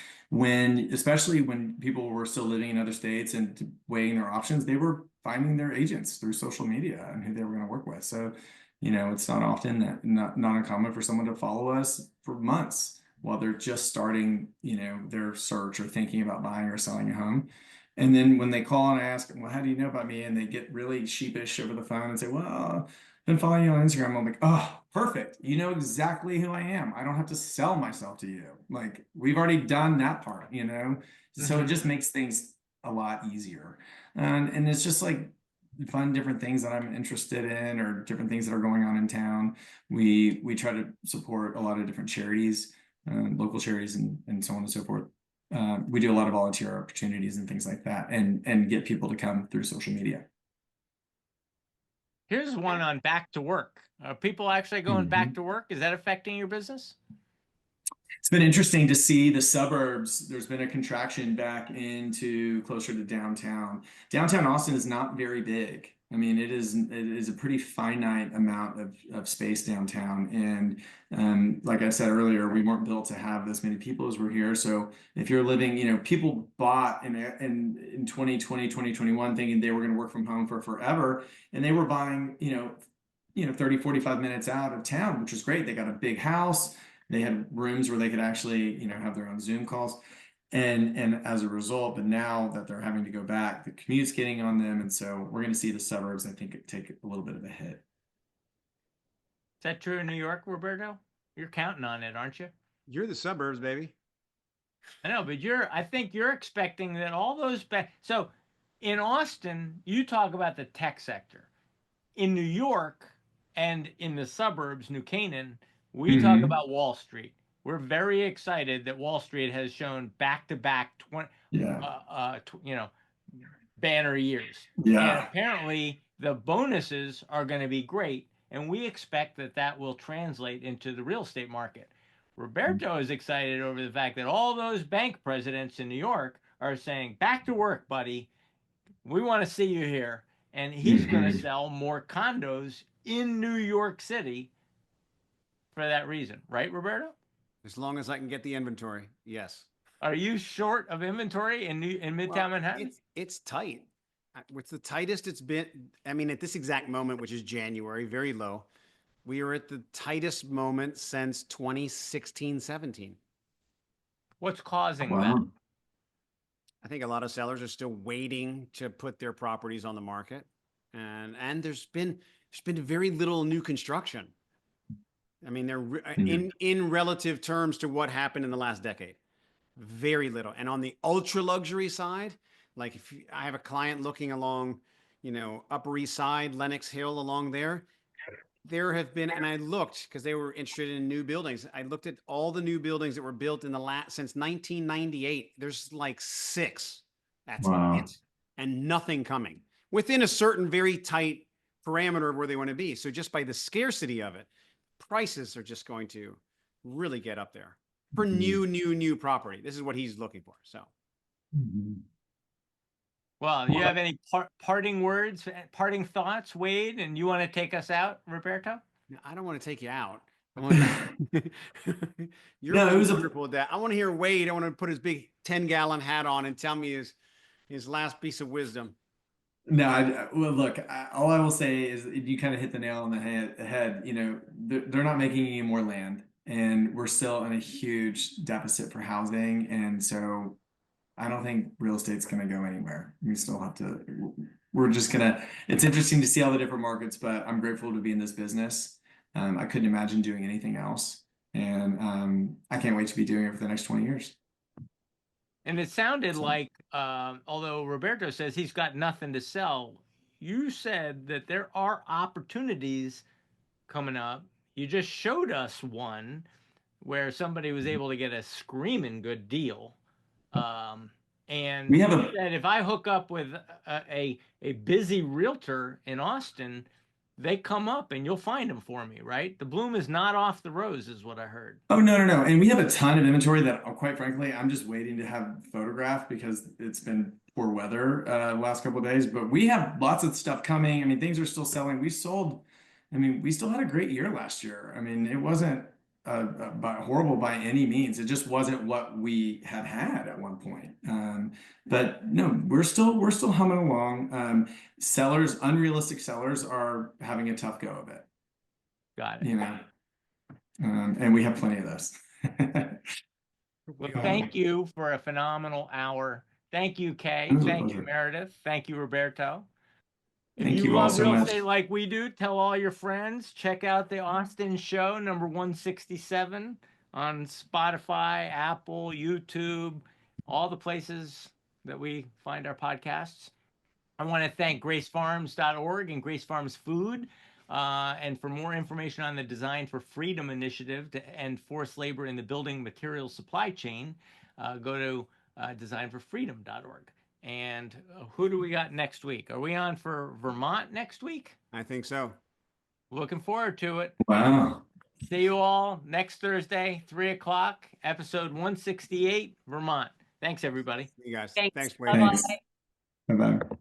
especially when people were still living in other states and weighing their options, they were finding their agents through social media and who they were going to work with. So, it's not often not uncommon for someone to follow us for months while they're just starting, their search or thinking about buying or selling a home. And then when they call and ask, well, how do you know about me? And they get really sheepish over the phone and say, well, I've been following you on Instagram. I'm like, oh, perfect. You know exactly who I am. I don't have to sell myself to you. Like, we've already done that part, So it just makes things a lot easier. And it's just like fun, different things that I'm interested in or different things that are going on in town. We try to support a lot of different charities, local charities and so on and so forth. We do a lot of volunteer opportunities and things like that and get people to come through social media. Here's one on back to work. Are people actually going back to work? Is that affecting your business? It's been interesting to see the suburbs. There's been a contraction back into closer to downtown. Downtown Austin is not very big. I mean, it is a pretty finite amount of space downtown. And like I said earlier, we weren't built to have this many people as we're here. So if you're living, people bought in 2020, 2021 thinking they were going to work from home for forever. And they were buying, 30, 45 minutes out of town, which was great. They got a big house. They had rooms where they could actually, have their own Zoom calls. And as a result, but now that they're having to go back, the commute's getting on them. And so we're going to see the suburbs, I think, take a little bit of a hit. Is that true in New York, Roberto? You're counting on it, aren't you? You're the suburbs, baby. I know, but I think you're expecting that all those so in Austin, you talk about the tech sector. In New York and in the suburbs, New Canaan, we talk about Wall Street. We're very excited that Wall Street has shown back-to-back banner years. Yeah. And apparently the bonuses are going to be great, and we expect that will translate into the real estate market. Roberto is excited over the fact that all those bank presidents in New York are saying, back to work, buddy. We want to see you here. And he's going to sell more condos in New York City for that reason. Right, Roberto? As long as I can get the inventory, yes. Are you short of inventory in Midtown Manhattan? It's tight. It's the tightest it's been. I mean, at this exact moment, which is January, very low. We are at the tightest moment since 2016, 17. What's causing that? I think a lot of sellers are still waiting to put their properties on the market. And there's been very little new construction. I mean, they're in relative terms to what happened in the last decade, very little. And on the ultra luxury side, like I have a client looking along, Upper East Side, Lenox Hill along there, there have been, and I looked because they were interested in new buildings. I looked at all the new buildings that were built in the since 1998. There's like 6. That's Wow. it, and nothing coming within a certain very tight parameter of where they want to be. So just by the scarcity of it, prices are just going to really get up there for new property. This is what he's looking for. So. Well, do you have any parting words, parting thoughts, Wade? And you want to take us out, Roberto? I don't want to take you out. You're No, it was wonderful with that. I want to hear Wade. I want to put his big 10-gallon hat on and tell me his last piece of wisdom. No, well, look, all I will say is you kind of hit the nail on the head. You know, they're not making any more land, and we're still in a huge deficit for housing. And so I don't think real estate's going to go anywhere. We still have to, we're just going to, it's interesting to see all the different markets, but I'm grateful to be in this business. I couldn't imagine doing anything else. And I can't wait to be doing it for the next 20 years. And it sounded like, although Roberto says he's got nothing to sell, you said that there are opportunities coming up. You just showed us one where somebody was able to get a screaming good deal. And We have you said if I hook up with a busy realtor in Austin, they come up and you'll find them for me, right? The bloom is not off the rose, is what I heard. Oh, no. And we have a ton of inventory that, quite frankly, I'm just waiting to have photographed because it's been poor weather the last couple of days. But we have lots of stuff coming. I mean, things are still selling. We still had a great year last year. I mean, it wasn't horrible by any means. It just wasn't what we had at one point. But no, we're still humming along. Unrealistic sellers are having a tough go of it. Got it. You know, and we have plenty of those. Well, thank you for a phenomenal hour. Thank you, Kay. Thank you, Meredith. Thank you, Roberto. Thank you all love so real much. estate like we do, tell all your friends. Check out the Austin Show, number 167 on Spotify, Apple, YouTube, all the places that we find our podcasts. I want to thank gracefarms.org and Grace Farms Food. And for more information on the Design for Freedom initiative to end forced labor in the building materials supply chain, go to designforfreedom.org. And who do we got next week? Are we on for Vermont next week? I think so. Looking forward to it. Wow. See you all next Thursday, 3 o'clock, episode 168, Vermont. Thanks, everybody. You guys. Thanks. Thanks, Wade. Bye-bye. Thanks. Bye-bye.